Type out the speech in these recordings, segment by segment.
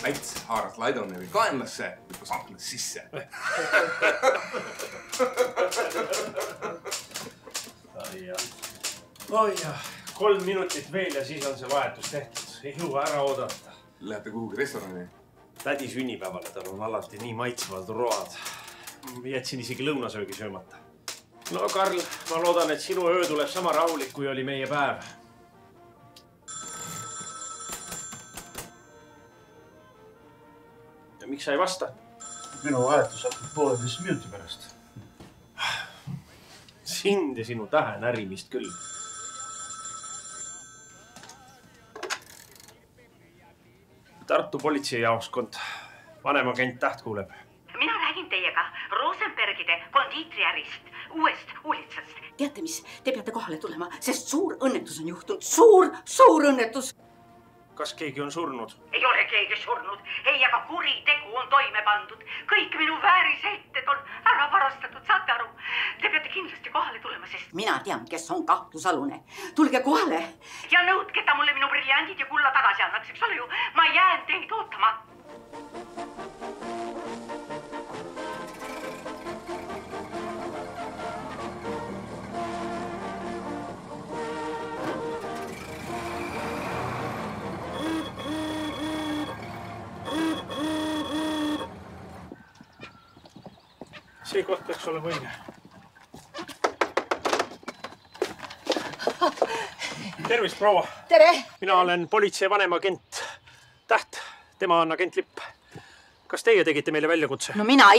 Mäts haaras Laidoneri kaenlasse ja hüppas aknast sisse. Oi jah, 3 minutit veel ja siis on see vahetus tehtud. Ei jõua ära oodata. Lähete kuhugi restorani? Tädi sünnipäevale, tal on alati nii maitsvad road. Jätsin isegi lõunasöögi söömata. No Karl, ma loodan, et sinu öö tuleb sama rahulik, kui oli meie päev. Ja miks sa ei vasta? Minu vahetus hakkab 1,5 minuti pärast. Sind ja sinu tähe närimist küll. Tartu politseijaoskond. Vanemagent Täht kuuleb. Mina räägin teiega Rosenbergide kondiitriärist, uuest uulitsast. Teate mis, te peate kohale tulema, sest suur õnnetus on juhtunud. Suur õnnetus. Kas keegi on surnud? Ei ole keegi surnud. Ei, aga kuritegu on toime pandud. Kõik minu väärisetted on ära varastatud, saate aru? Te peate kindlasti kohale tulema, sest... Mina tean, kes on kahtlusalune. Tulge kohale. Ja nõudke ta mulle minu briljandid ja kulla tagasi annaks, eks ole ju? Ma jään teid ootama. See koht peaks olema õige. Tervist, proua. Tere! Mina olen politsei vanemagent Täht. Tema on agent Lipp. Kas teie tegite meile väljakutse? No mina.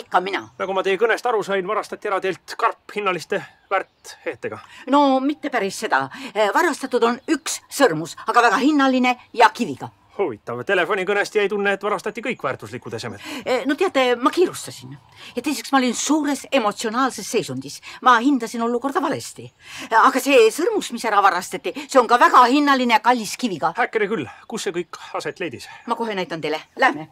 Nagu ma teie kõnest aru sain, varastati ära teilt karp hinnaliste väärtheetega. No mitte päris seda. Varastatud on üks sõrmus, aga väga hinnaline ja kiviga. Huvitav. Telefonikõnest jäi tunne, et varastati kõik väärtuslikud esemed. No teate, ma kiirustasin. Ja teiseks ma olin suures emotsionaalses seisundis. Ma hindasin olukorda valesti. Aga see sõrmus, mis ära varastati, see on ka väga hinnaline ja kallis kiviga. Häkkene küll. Kus see kõik aset leidis? Ma kohe näitan teile. Lähme.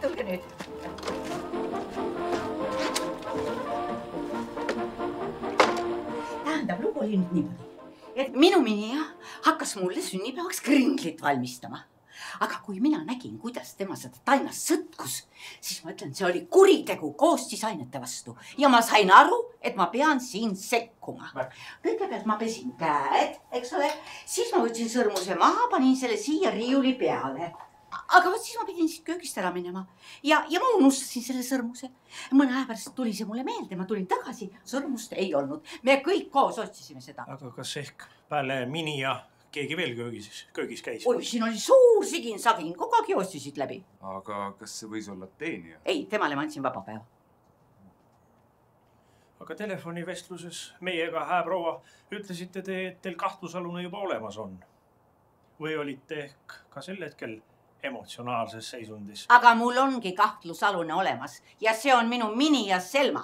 Tulge nüüd. Lugu oli nüüd niimoodi, et minu minija hakkas mulle sünnipäevaks kringlit valmistama. Aga kui mina nägin, kuidas tema seda tainast sõtkus, siis ma ütlen, see oli kuritegu koostisainete vastu. Ja ma sain aru, et ma pean siin sekkuma. Kõigepealt ma pesin käed, eks ole, siis ma võtsin sõrmuse maha, panin selle siia riiuli peale. Aga siis ma pidin siit köögist ära minema ja ma unustasin selle sõrmuse. Mõne aja pärast tuli see mulle meelde, ma tulin tagasi, sõrmust ei olnud. Me kõik koos otsisime seda. Aga kas ehk peale mini ja keegi veel köögis käis? Oi, siin oli suur sigin-sagin, kogu aeg joostisid läbi. Aga kas see võis olla teenija? Ei, temale ma andsin vaba päeva. Aga telefonivestluses meiega, proua, ütlesite te, et teil kahtlusalune juba olemas on. Või olite ehk ka sel hetkel emotsionaalses seisundis? Aga mul ongi kahtlusalune olemas ja see on minu mini ja Selma.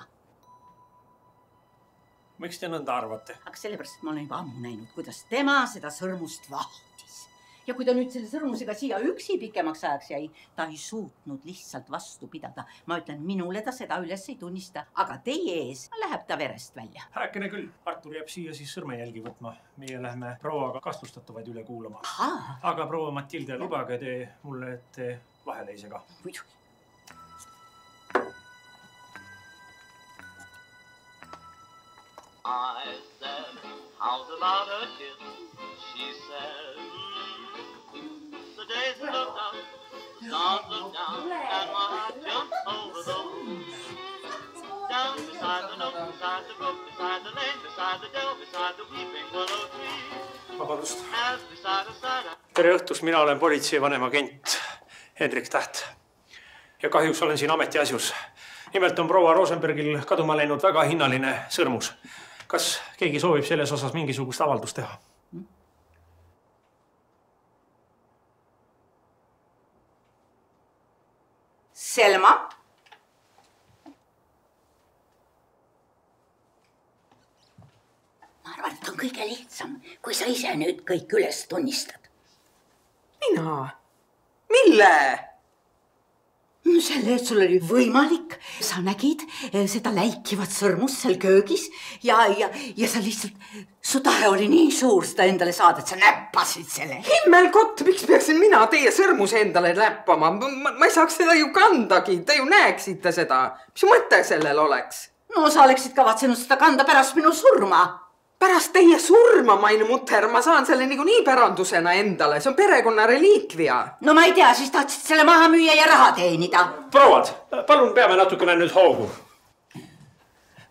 Miks te nõnda arvate? Aga sellepärast, et ma olen juba ammu näinud, kuidas tema seda sõrmust vahtis. Ja kui ta nüüd selle sõrmusega siia üksi pikemaks ajaks jäi, ta ei suutnud lihtsalt vastu pidada. Ma ütlen, minule ta seda üles ei tunnista, aga teie ees läheb ta verest välja. Häkkene küll. Artur jääb siia siis sõrmejälgi võtma. Meie lähme prouaga kahtlustatavaid üle kuulama. Aha. Aga proua Matilde, lubage te mulle, et te vahele ei sega. Muidugi. I said, how's about a kiss? She said, the days look up, stars look down, and my heart jumps over the moon. Down beside the nook, beside the brook, beside the lane, beside the dell, beside the weeping willow tree. Vabandust. As beside a side. Tere õhtust, mina olen politsei vanemagent Hendrik Täht. Ja kahjuks olen siin ametiasjus. Nimelt on proua Rosenbergil kaduma läinud väga hinnaline sõrmus. Kas keegi soovib selles osas mingisugust avaldust teha? Selma? Ma arvan, et on kõige lihtsam, kui sa ise nüüd kõik üles tunnistad. Mina? Mille? Selle, et sul oli võimalik sa nägid seda läikivat sõrmust seal köögis ja sa lihtsalt, su tahe oli nii suur seda endale saada, et sa näppasid selle. Himmelkott, miks peaksin mina teie sõrmuse endale näppama? Ma ei saaks seda ju kandagi, te ju näeksite seda. Mis mõte sellel oleks? No sa oleksid kavatsenud seda kanda pärast minu surma. Pärast teie surma, maine mutter, ma saan selle nii pärandusena endale. See on perekonna reliikvia. No ma ei tea, siis tahtsid selle maha müüa ja raha teenida. Prouad, palun peame natukene nüüd hoogu.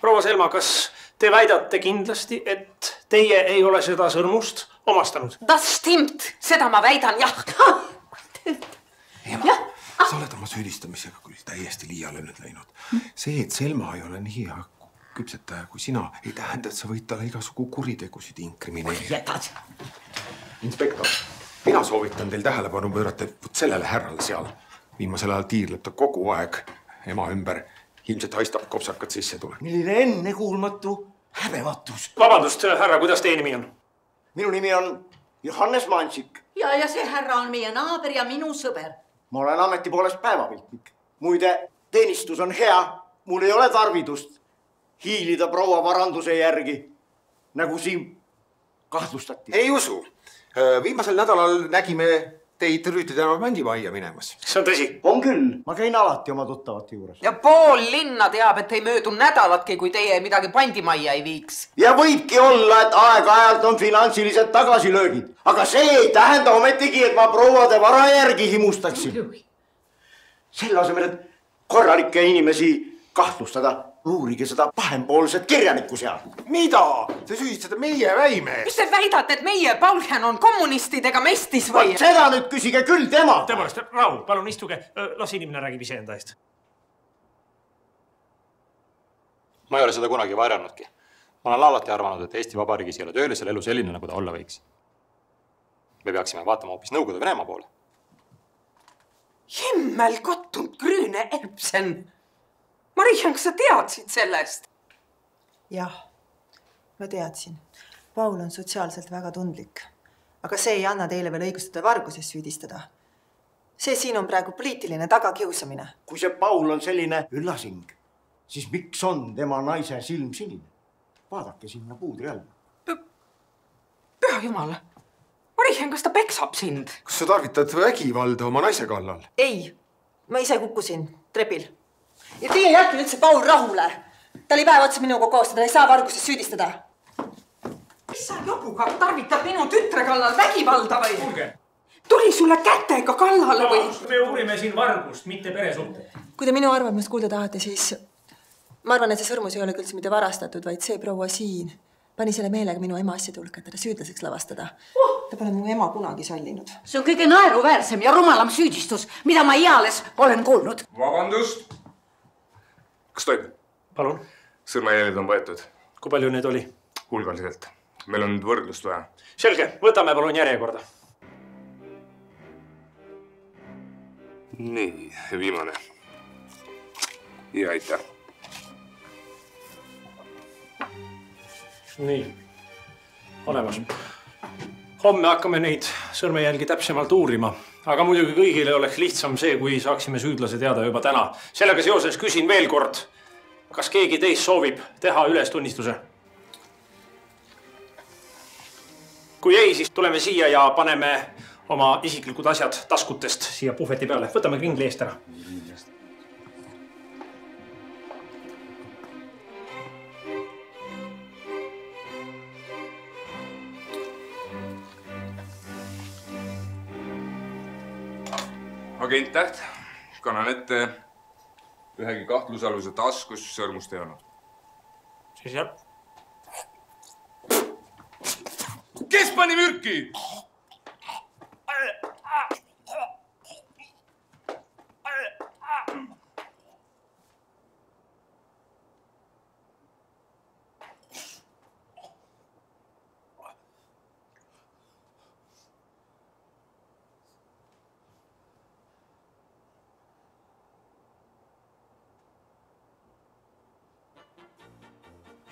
Proua Selma, kas te väidate kindlasti, et teie ei ole seda sõrmust omastanud? Das stimmt, seda ma väidan, jah. Ema, sa oled oma süüdistamisega küll täiesti liiale nüüd läinud. See, et Selma ei ole nii küpsetaja kui sina, ei tähenda, et sa võid talle igasugu kuritegusid inkrimineerida. Jätad. Inspektor, mina soovitan teil tähelepanu pöörata sellele härrale seal. Viimasel ajal tiirleb ta kogu aeg ema ümber. Ilmselt haistab kopsakad sisse tule. Milline ennekuulmatu häbematus. Vabandust, härra, kuidas teie nimi on? Minu nimi on Johannes Mansik. Ja see härra on meie naaber ja minu sõber. Ma olen ameti poolest päevapiltnik. Muide, teenistus on hea. Mul ei ole tarvidust hiilida proua varanduse järgi, nagu siin kahtlustati. Ei usu. Viimasel nädalal nägime teid Rüüti tänava bändimajja minemas. See on tõsi. On küll. Ma käin alati oma tuttavate juures. Ja pool linna teab, et ei möödu nädalatki, kui teie midagi bandimajja ei viiks. Ja võibki olla, et aeg-ajalt on finantsilised tagasilöögid. Aga see ei tähenda ometigi, et ma prouade vara järgi himustaksin. Selle asemel, et korralikke inimesi kahtlustada, uurige seda pahempoolset kirjanikku seal. Mida? Te süüdistate meie väimees. Mis te väidate, et meie Paulchen on kommunistidega mestis või? Seda nüüd küsige küll tema. Tõepoolest, Raul, palun istuge. Las inimene räägib ise enda eest. Ma ei ole seda kunagi varjannudki. Ma olen alati arvanud, et Eesti Vabariigis ei ole töölisel elu selline, nagu ta olla võiks. Me peaksime vaatama hoopis Nõukogude Venemaa poole. Himmelgott und grüne Erbsen. Marian, kas sa teadsid sellest? Jah, ma teadsin. Paul on sotsiaalselt väga tundlik. Aga see ei anna teile veel õigustada varguses süüdistada. See siin on praegu poliitiline tagakiusamine. Kui see Paul on selline üllasing, siis miks on tema naise silm sinine? Vaadake sinna puudri alla. Püha jumal. Marian, kas ta peksab sind? Kas sa tarvitad vägivalda oma naise kallal? Ei, ma ise kukkusin trepil. Ja teie jätke üldse Paul rahule. Ta oli päev otsa minuga koos, ta ei saa varguses süüdistada. Mis sa jobuga tarvitad minu tütre kallal vägivalda või? Kuulge. Tuli sulle kätega kallale või? Me uurime siin vargust, mitte peresuhte. Kui te minu arvamust kuulda tahate, siis ma arvan, et see sõrmus ei ole üldse mitte varastatud, vaid see proua siin pani selle meelega minu ema asjade hulka, et teda süüdlaseks lavastada. Ta pole mu ema kunagi sallinud. See on kõige naeruväärsem ja rumalam süüdistus, mida ma eales olen kuulnud. Vabandust. Kas toimub? Palun. Sõrmejäljed on võetud. Kui palju need oli? Hulgaliselt. Meil on võrdlust vaja. Selge, võtame palun järjekorda. Nii, viimane. Ja aitäh. Nii, olemas. Homme hakkame neid sõrmejälgi täpsemalt uurima. Aga muidugi kõigile oleks lihtsam see, kui saaksime süüdlase teada juba täna. Sellega seoses küsin veel kord, kas keegi teist soovib teha ülestunnistuse? Kui ei, siis tuleme siia ja paneme oma isiklikud asjad taskutest siia puhveti peale. Võtame kringli eest ära. Agent Täht, kannan ette ühegi kahtlusaluse taskus sõrmust ei olnud. Siis jah. Kes pani mürki?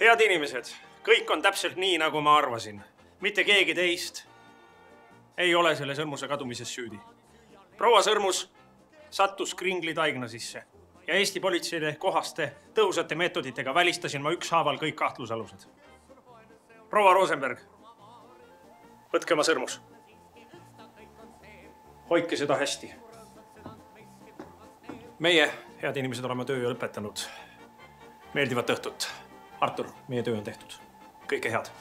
Head inimesed, kõik on täpselt nii, nagu ma arvasin. Mitte keegi teist ei ole selle sõrmuse kadumises süüdi. Proua sõrmus sattus kringli taigna sisse. ja Eesti politseile kohaste tõhusate meetoditega välistasin ma ükshaaval kõik kahtlusalused. Proua Rosenberg, võtke oma sõrmus. Hoidke seda hästi. Meie, head inimesed, oleme töö lõpetanud. Meeldivat õhtut. Artur, meie töö on tehtud. Kõike head.